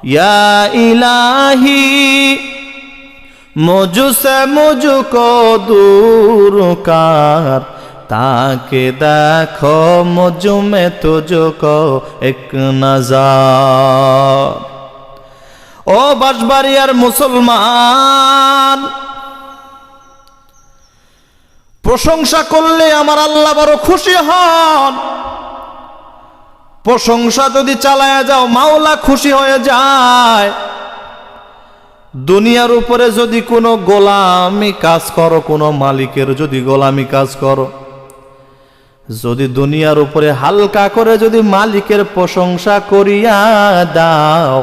या इलाही मुझसे मुझको दूर कर, ताके देखो मुझ में तुझको एक नजर। ओ बांশবাড়িয়ার মুসলমান, প্রশংসা করলে আমার আল্লাহ বড় খুশি হন। প্রশংসা যদি চালায়া যাও মাওলা খুশি হয়ে যায়। দুনিয়ার উপরে যদি কোনো গোলামি কাজ করো, কোনো মালিকের যদি গোলামি কাজ করো, যদি দুনিয়ার উপরে হালকা করে যদি মালিকের প্রশংসা করিয়া দাও,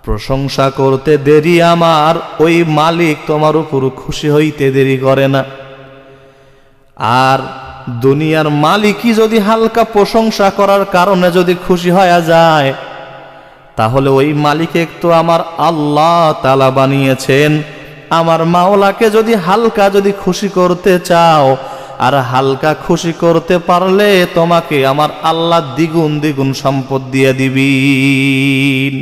প্রশংসা করতে দেরি আমার ওই মালিক তোমার উপর খুশি হইতে দেরি করে না। আর দুনিয়ার মালিকই যদি হালকা প্রশংসা করার কারণে যদি খুশি হয়ে যায়, তাহলে ওই মালিকে তো আমার আল্লাহ তাআলা বানিয়েছেন। আমার মাওলাকে যদি হালকা যদি খুশি করতে চাও, আর হালকা খুশি করতে পারলে তোমাকে আমার আল্লাহ দ্বিগুণ দ্বিগুণ সম্পদ দিয়ে দিবেন।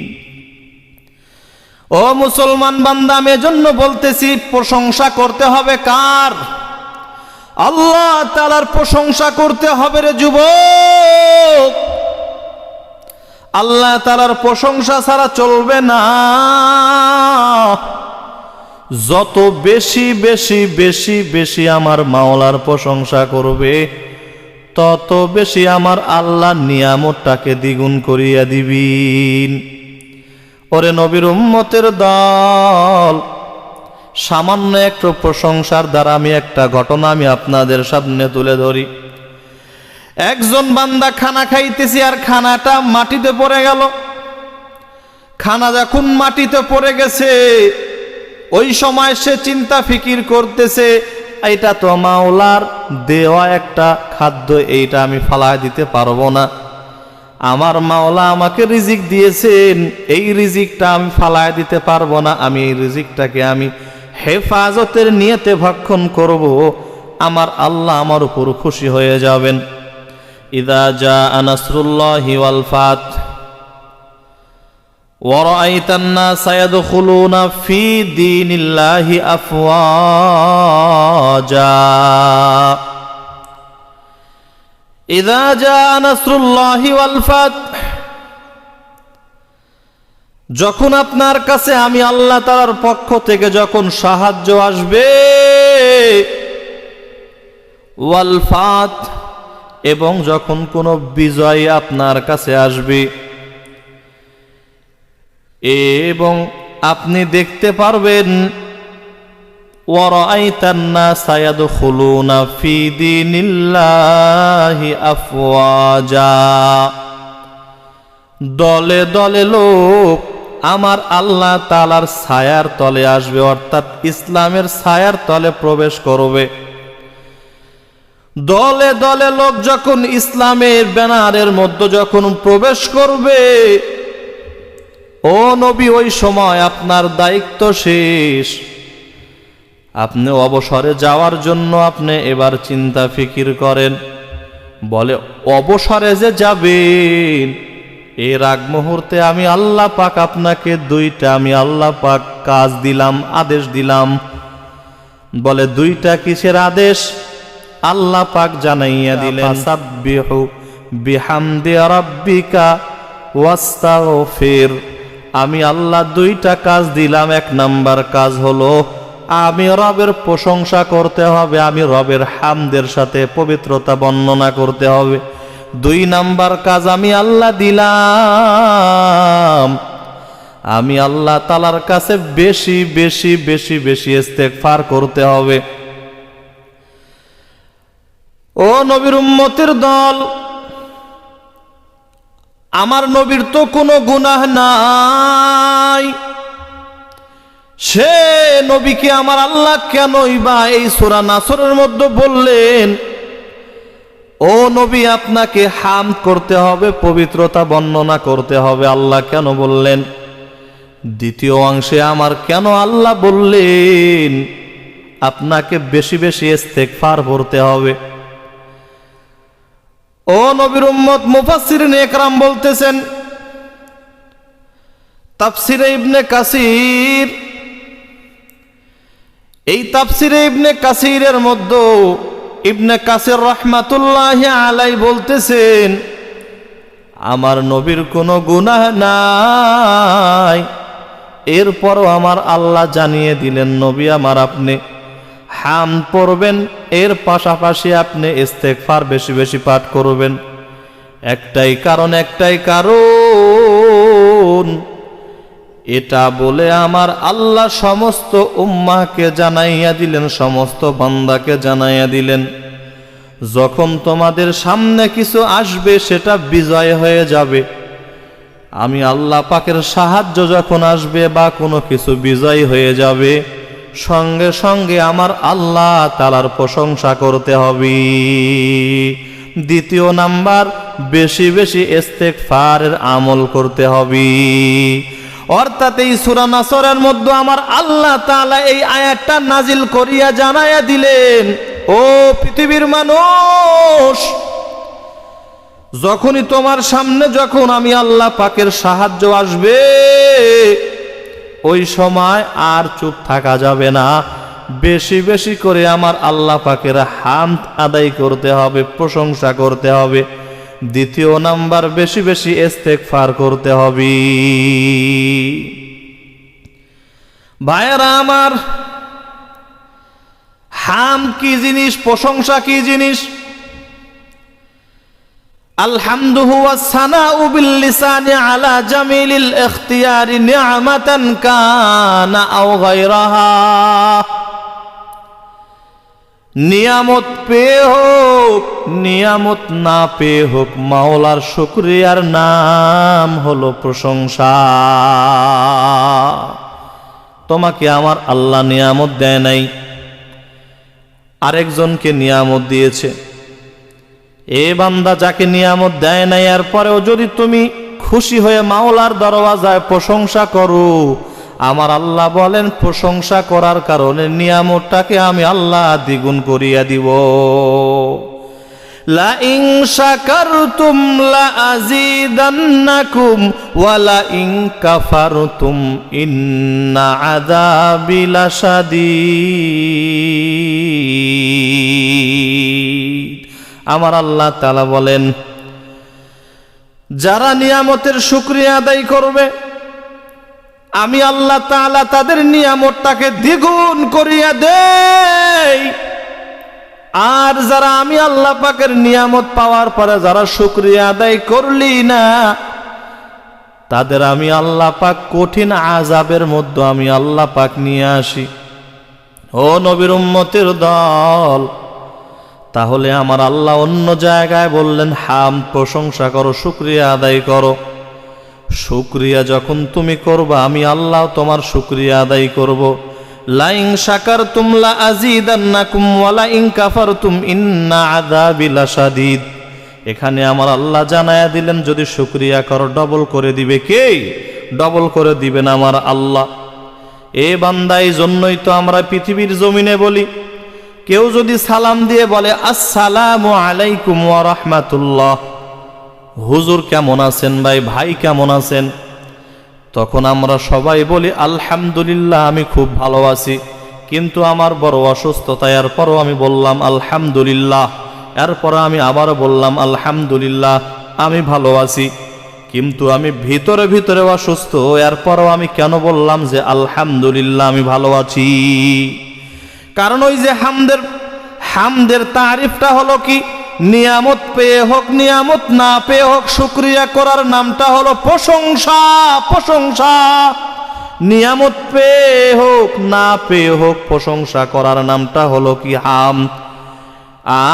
ও মুসলমান বান্দা, আমি এজন্য বলতেছি প্রশংসা করতে হবে কার? আল্লাহ তাআলার প্রশংসা করতে হবে রে যুবক। আল্লাহ তাআলার প্রশংসা ছাড়া চলবে না। যত বেশি বেশি বেশি বেশি আমার মাওলার প্রশংসা করবে, তত বেশি আমার আল্লাহ নিয়ামতটাকে দ্বিগুণ করিয়া দিবেন। ওরে নবীর উম্মতের দল, সামান্য একটু প্রশংসার দ্বারা আমি একটা ঘটনা আমি আপনাদের সামনে তুলে ধরি। একজন বান্দা খানা খাইতেছি, আর খানাটা মাটিতে পড়ে গেল। খানা যখন মাটিতে পড়ে গেছে, ওই সময় সে চিন্তা ফিকির করতেছে, এইটা তো মাওলার দেওয়া একটা খাদ্য, এইটা আমি ফালায় দিতে পারবো না। আমার মাওলা আমাকে রিজিক দিয়েছেন, এই রিজিকটা আমি ফালায় দিতে পারবো না। আমি এই রিজিকটাকে আমি হেফাজতের নিয়তে ভক্ষণ করব, আমার আল্লাহ আমার উপর খুশি হয়ে যাবেন। ইযা জাআ নাসরুল্লাহি ওয়াল ফাত ওয়া রাআইতান নাসা ইয়াদখুলুনা ফি দীনিল্লাহি আফওয়াজা। ইযা জাআ নাসরুল্লাহি ওয়াল ফাত, যখন আপনার কাছে আমি আল্লাহ তাআলার পক্ষ থেকে যখন সাহায্য আসবে, ওয়াল ফাত, এবং যখন কোনো বিজয় আপনার কাছে আসবে, এবং আপনি দেখতে পারবেন ওয়া রাআইতান নাসা ইয়াদখুলুনা ফি দীনিল্লাহি আফওয়াজা, দলে দলে লোক আমার আল্লাহ তাআলার ছায়ার তলে আসবে, অর্থাৎ ইসলামের ছায়ার তলে প্রবেশ করবে। দলে দলে লোক যখন ইসলামের ব্যানারের মধ্যে যখন প্রবেশ করবে, ও নবী, ওই সময় আপনার দায়িত্ব শেষ। আপনি অবসরে যাওয়ার জন্য আপনি এবার চিন্তা ফিকির করেন। বলে অবসরে যে যাবেন, এর আগ মুহূর্তে আমি আল্লাহ পাক আপনাকে দুইটা আমি আল্লাহ পাক কাজ দিলাম, আদেশ দিলাম। বলে দুইটা কিসের আদেশ? আল্লাহ পাক জানাইয়া দিলেন, সাব্বিহু বিহামদি রাব্বিকা ওয়াস্তাগফির। আমি আল্লাহ দুইটা কাজ দিলাম। এক নাম্বার কাজ হলো আমি রবের প্রশংসা করতে হবে, আমি রবের হামদের সাথে পবিত্রতা বর্ণনা করতে হবে। দুই নাম্বার কাজ আমি আল্লাহ দিলাম, আমি আল্লাহ তাআলার কাছে বেশি বেশি বেশি বেশি ইস্তেগফার করতে হবে। ও নবীর উম্মতের দল, আমার নবীর তো কোনো গুনাহ নাই, সে নবীকে আমার আল্লাহ কেনই বা এই সূরা নাসরের মধ্যে বললেন, ও নবী আপনাকে হামদ করতে হবে, পবিত্রতা বর্ণনা করতে হবে। আল্লাহ কেন বললেন? দ্বিতীয় অংশে আমার কেন আল্লাহ বললেন আপনাকে বেশি বেশি ইস্তেগফার করতে হবে? ও নবীর উম্মত, মুফাসসিরিন ইকরাম বলতেছেন তাফসিরে ইবনে কাসির, এই তাফসিরে ইবনে কাসিরের মধ্যে ইবনে কাসির রাহমাতুল্লাহি আলাইহি বলতেছেন, আমার নবীর কোনো গুনাহ নাই, এরপরও আমার আল্লাহ জানিয়ে দিলেন নবী আমার আপনি হামদ পড়বেন, এর পাশাপাশি আপনি ইস্তেগফার বেশি বেশি পাঠ করবেন। একটাই কারণ এটা বলে আমার আল্লাহ সমস্ত উম্মাহকে জানাইয়া দিলেন, সমস্ত বান্দাকে জানাইয়া দিলেন, যখন তোমাদের সামনে কিছু আসবে সেটা বিজয় হয়ে যাবে। আমি আল্লাহ পাকের সাহায্য যখন আসবে বা কোনো কিছু বিজয় হয়ে যাবে, সঙ্গে সঙ্গে আমার আল্লাহ তাআলার প্রশংসা করতে হবে। দ্বিতীয় নাম্বার, বেশি বেশি ইস্তেগফারের আমল করতে হবে। অর্থাৎ এই সূরা নাসরের মধ্যে আমার আল্লাহ তাআলা এই আয়াতটা নাজিল করিয়া জানাইয়া দিলেন, ও পৃথিবীর মানুষ, যখনই তোমার সামনে যখন আমি আল্লাহ পাকের সাহায্য আসবে, ওই সময় আর চুপ থাকা যাবে না, বেশি বেশি করে আমার আল্লাহ পাকের হামদ আদায় করতে হবে, প্রশংসা করতে হবে। দ্বিতীয় নাম্বার, বেশি বেশি ইস্তেগফার করতে হবে। ভাইয়েরা আমার, হামদ কি জিনিস, প্রশংসা কি জিনিস? الحمد هو الثناء باللسان على جميل الاختيار نعمة كان أو غيرها। নিয়ামত পেয়ে হোক, নিয়ামত না পেয়ে হোক, মাওলার শুকরিয়ার নাম হলো প্রশংসা। তোমাকে আমার আল্লাহ নিয়ামত দেয় নাই, আরেকজনকে নিয়ামত দিয়েছে। এ বান্দা, যাকে নিয়ামত দেয় নাই এরপরেও যদি তুমি খুশি হয়ে মাওলার দরওয়াজায় প্রশংসা করো, আমার আল্লাহ বলেন প্রশংসা করার কারণে নিয়ামতটাকে আমি আল্লাহ দ্বিগুণ করিয়া দিব। লা ইন শাকারতুম লা আযীদান্নাকুম ওয়া লা ইন কাফারতুম ইন্না আযাবি লাশাদীদ। আমার আল্লাহ তাআলা বলেন, যারা নিয়ামতের শুকরিয়া আদায় করবে, আমি আল্লাহ তাআলা তাদের নিয়ামতটাকে দ্বিগুণ করিয়া দেই। আর যারা আমি আল্লাহ পাকের নিয়ামত পাওয়ার পরে যারা শুকরিয়া আদায় করলি না, তাদের আমি আল্লাহ পাক কঠিন আযাবের মধ্যে আমি আল্লাহ পাক নিয়ে আসি। ও নবীর উম্মতের দল, তাহলে আমার আল্লাহ অন্য জায়গায় বললেন হামদ, প্রশংসা করো, শুকরিয়া আদায় করো। শুকরিয়া যখন তুমি করবা, আমি আল্লাহ তোমার শুকরিয়া আদায় করব। লা ইন শাকারতুম লা আযীদান্নাকুম ওয়া লা ইন কাফারতুম ইন্না আযাবি লাশাদীদ। এখানে আমার আল্লাহ জানায়া দিলেন, যদি শুকরিয়া করো ডবল করে দিবে কে? ডবল করে দিবেন আমার আল্লাহ। এ বান্দা, এই জন্যই তো আমরা পৃথিবীর জমিনে বলি, কেউ যদি সালাম দিয়ে বলে আসসালামু আলাইকুম ওয়া রাহমাতুল্লাহ, হুজুর কেমন আছেন, ভাই কেমন আছেন, তখন আমরা সবাই বলি আলহামদুলিল্লাহ, আমি খুব ভালো আছি, কিন্তু আমার বড় অসুস্থতা, এরপরও আমি বললাম আলহামদুলিল্লাহ, এরপর আমি আবার বললাম আলহামদুলিল্লাহ, আমি ভালো আছি, কিন্তু আমি ভিতরে ভিতরে অসুস্থ, এরপরও আমি কেন বললাম যে আলহামদুলিল্লাহ আমি ভালো আছি? কারণ ওই যে হামদের তারিফটা হলো কি, নিয়ামত পেয়ে হোক, নিয়ামত না পেয়ে হোক, শুকরিয়া করার নামটা হলো প্রশংসা। প্রশংসা নিয়ামত পেয়ে হোক না পেয়ে হোক, প্রশংসা করার নামটা হলো কি হামদ।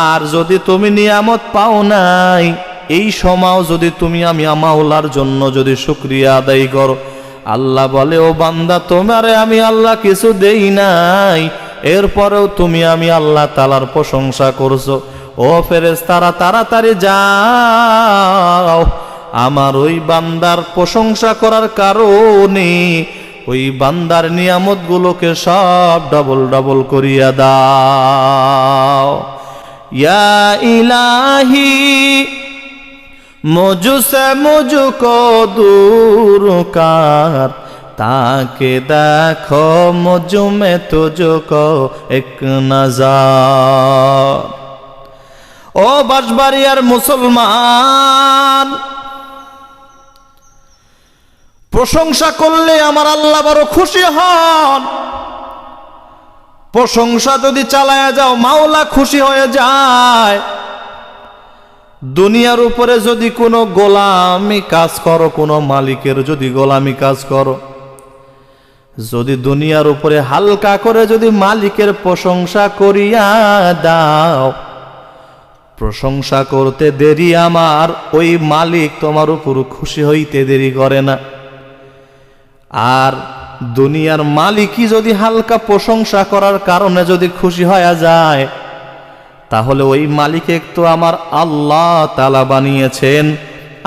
আর যদি তুমি নিয়ামত পাও নাই, এই সময় যদি তুমি আমি মাওলার জন্য যদি শুকরিয়া আদায় করো, আল্লাহ বলে, ও বান্দা, তোমারে আমি আল্লাহ কিছু দেই নাই, এরপরেও তুমি আমি আল্লাহ তাআলার প্রশংসা করছো। ও ফেরেশতারা, তাড়াতাড়ি যাও, আমার ওই বান্দার প্রশংসা করার কারণে ওই বান্দার নিয়ামতগুলোকে সব ডবল ডবল করিয়া দাও। ইয়া ইলাহি मुझसे मुझको दूर कर, ताके देखो मुझ में तुझको एक नजर। ओ बांशবাড়িয়ার মুসলমান, প্রশংসা করলে আমার আল্লাহ বড় খুশি হন। প্রশংসা যদি চালায়া যাও মাওলা খুশি হয়ে যায়। দুনিয়ার উপরে যদি কোনো গোলামি কাজ করো, কোনো মালিকের যদি গোলামি কাজ করো, যদি দুনিয়ার উপরে হালকা করে যদি মালিকের প্রশংসা করিয়া দাও, প্রশংসা করতে দেরি আমার ওই মালিক তোমার উপর খুশি হইতে দেরি করে না। আর দুনিয়ার মালিকই যদি হালকা প্রশংসা করার কারণে যদি খুশি হয়ে যায়, তাহলে ওই মালিকে তো আমার আল্লাহ তাআলা বানিয়েছেন।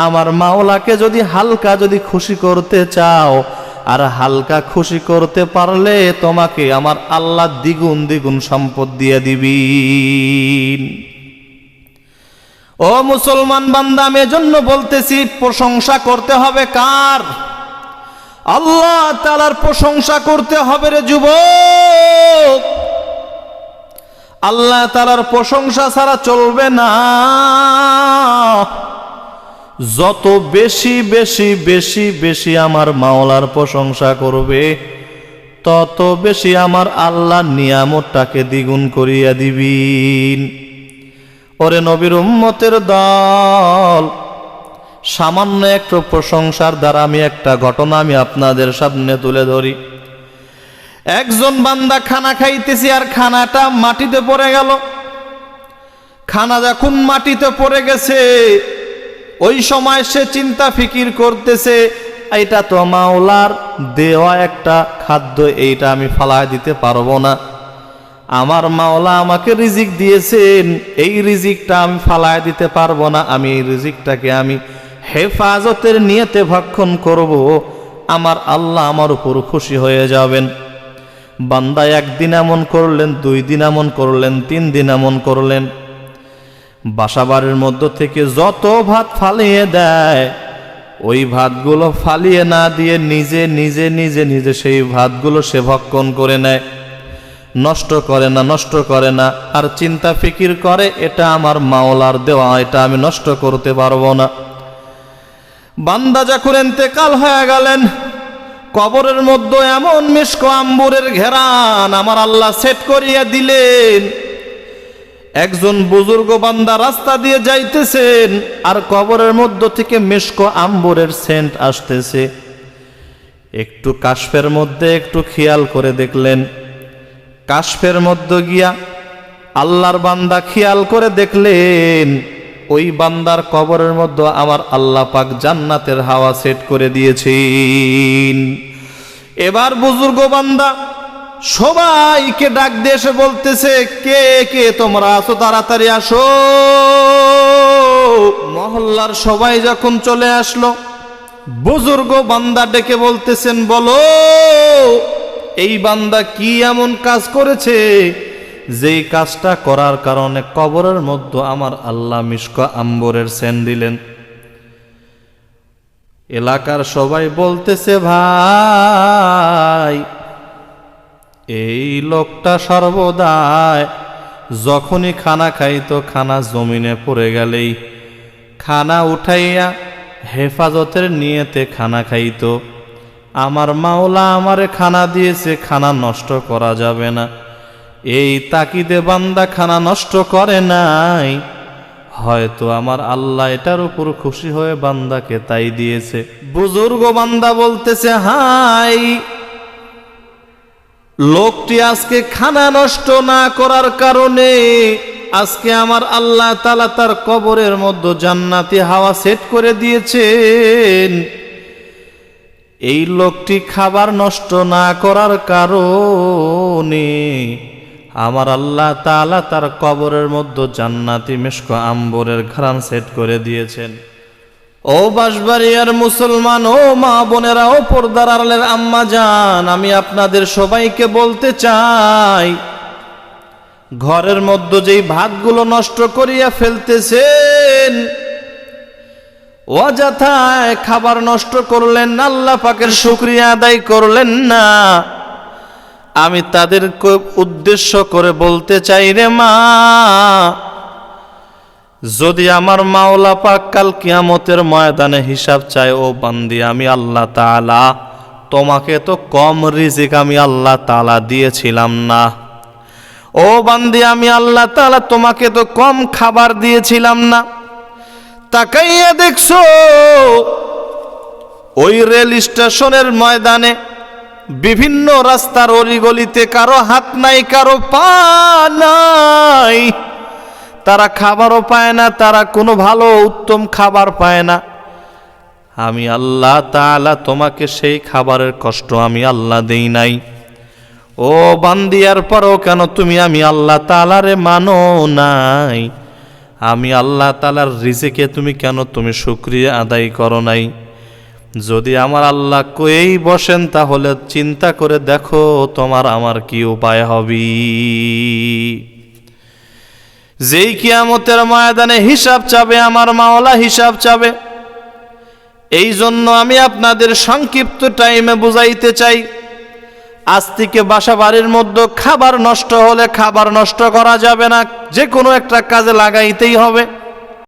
আমার মাওলাকে যদি হালকা যদি খুশি করতে চাও, আর হালকা খুশি করতে পারলে তোমাকে আমার আল্লাহ দ্বিগুণ দ্বিগুণ সম্পদ দিয়ে দিবেন। ও মুসলমান বান্দা, আমি এজন্য বলতেছি প্রশংসা করতে হবে কার? আল্লাহ তাআলার প্রশংসা করতে হবে রে যুবক। আল্লাহ তাআলার প্রশংসা ছাড়া চলবে না। যত বেশি বেশি বেশি বেশি আমার মাওলার প্রশংসা করবে, তত বেশি আমার আল্লাহ নিয়ামতটাকে দ্বিগুণ করিয়া দিবেন। ওরে নবীর উম্মতের দল, সামান্য একটু প্রশংসার দ্বারা আমি একটা ঘটনা আমি আপনাদের সামনে তুলে ধরি। একজন বান্দা খানা খাইতেছি, আর খানাটা মাটিতে পড়ে গেল। খানা যখন মাটিতে পড়ে গেছে, ওই সময় সে চিন্তা ফিকির করতেছে, এইটা তো মাওলার দেওয়া একটা খাদ্য, এইটা আমি ফালায় দিতে পারবো না। আমার মাওলা আমাকে রিজিক দিয়েছেন, এই রিজিকটা আমি ফালায় দিতে পারবো না। আমি এই রিজিকটাকে আমি হেফাজতের নিয়তে ভক্ষণ করব, আমার আল্লাহ আমার উপর খুশি হয়ে যাবেন। বান্দা একদিন এমন করলেন, 2 দিন এমন করলেন, 3 দিন এমন করলেন। বাসাবাড়ির মধ্য থেকে যত ভাত ফালিয়ে দেয়, ওই ভাতগুলো ফালিয়ে না দিয়ে নিজে নিজে নিজে নিজে সেই ভাতগুলো সে ভক্ষণ করে নেয়, নষ্ট করে না, নষ্ট করে না। আর চিন্তা ফিকির করে, এটা আমার মাওলার দেওয়া, এটা আমি নষ্ট করতে পারবো না। বান্দা যখন ইন্তেকাল হয়ে গেলেন, কবরের মধ্যে এমন মিশক আম্বুরের ঘেরান আমার আল্লাহ সেট করিয়া দিলেন। একজন বুজুর্গ বান্দা রাস্তা দিয়ে যাইতেছেন, আর কবরের মধ্য থেকে মিশক আম্বুরের সেন্ট আসতেছে। একটু কাশফের মধ্যে একটু খেয়াল করে দেখলেন, কাশফের মধ্যে গিয়া আল্লাহর বান্দা খেয়াল করে দেখলেন, ওই বান্দার কবরের মধ্যে আমার আল্লাহ পাক জান্নাতের হাওয়া সেট করে দিয়েছেন। এবার বুজুর্গ বান্দা সবাইকে ডাক দিয়ে এসে বলতেছে, কে কে তোমরা আসো, তাড়াতাড়ি আসো। মহল্লার সবাই যখন চলে আসলো, বুজুর্গ বান্দা ডেকে বলতেছেন, বলো এই বান্দা কি এমন কাজ করেছে, যেই কাজটা করার কারণে কবরের মধ্যে আমার আল্লাহ মিশক আম্বরের সেন দিলেন। এলাকার সবাই বলতেছে, ভাই এই লোকটা সর্বদাই যখনই খানা খাইতো, খানা জমিনে পড়ে গেলেই খানা উঠাইয়া হেফাজতের নিয়তে খানা খাইতো। আমার মাওলা আমারে খানা দিয়েছে, খানা নষ্ট করা যাবে না, এই তাকিদে বান্দা খানা নষ্ট করে নাই। হয়তো আমার আল্লাহ এটার উপর খুশি হয়ে বান্দাকে তাই দিয়েছে। বুজুর্গ বান্দা বলতেছে, হাই লোকটি আজকে খানা নষ্ট না করার কারণে আজকে আমার আল্লাহ তাআলা তার কবরের মধ্যে জান্নাতি হাওয়া সেট করে দিয়েছেন। এই লোকটি খাবার নষ্ট না করার কারণে আমার আল্লাহ তাআলা তার কবরের মধ্যে জান্নাতি মিশক আম্বরের ঘ্রাণ সেট করে দিয়েছেন। ও বাঁশবাড়িয়ার মুসলমান, ও মা বোনেরা, ও পর্দার আড়ালের আম্মা জান, আমি আপনাদের সবাইকে বলতে চাই, ঘরের মধ্যে যেই ভাতগুলো নষ্ট করিয়া ফেলতেছেন, অযথায় খাবার নষ্ট করলেন, আল্লাহ পাকের শুকরিয়া আদায় করলেন না। আমি তাদেরকে উদ্দেশ্য করে বলতে চাই, রে মা, যদি আমার মাওলা পাক কাল কিয়ামতের ময়দানে হিসাব চায়, ও বান্দি, আমি আল্লাহ তাআলা তোমাকে তো কম রিজিক আমি আল্লাহ তাআলা দিয়েছিলাম না। ও বান্দি, আমি আল্লাহ তাআলা তোমাকে তো কম খাবার দিয়েছিলাম না। তাকাইয়া দেখছো ওই রেল স্টেশনের ময়দানে বিভিন্ন রাস্তার অলিগলিতে কারো হাত নাই, কারো পা নাই, তারা খাবারও পায় না, তারা কোনো ভালো উত্তম খাবার পায় না। আমি আল্লাহ তাআলা তোমাকে সেই খাবারের কষ্ট আমি আল্লাহ দেই নাই। ও বান্দিয়ার পরও কেন তুমি আমি আল্লাহ তাআলারে মানো নাই? আমি আল্লাহ তাআলার রিজিকে তুমি শুকরিয়া আদায় করো নাই? যদি আমার আল্লাহ কয়েই বসেন তাহলে চিন্তা করে দেখো তোমার আমার কি উপায় হবে। যেই কিয়ামতের ময়দানে হিসাব চাবে, আমার মাওলা হিসাব চাবে। এই জন্য আমি আপনাদের সংক্ষিপ্ত টাইমে বুঝাইতে চাই, আজ থেকে বাসা বাড়ির মধ্যে খাবার নষ্ট হলে খাবার নষ্ট করা যাবে না, যে কোনো একটা কাজে লাগাইতেই হবে।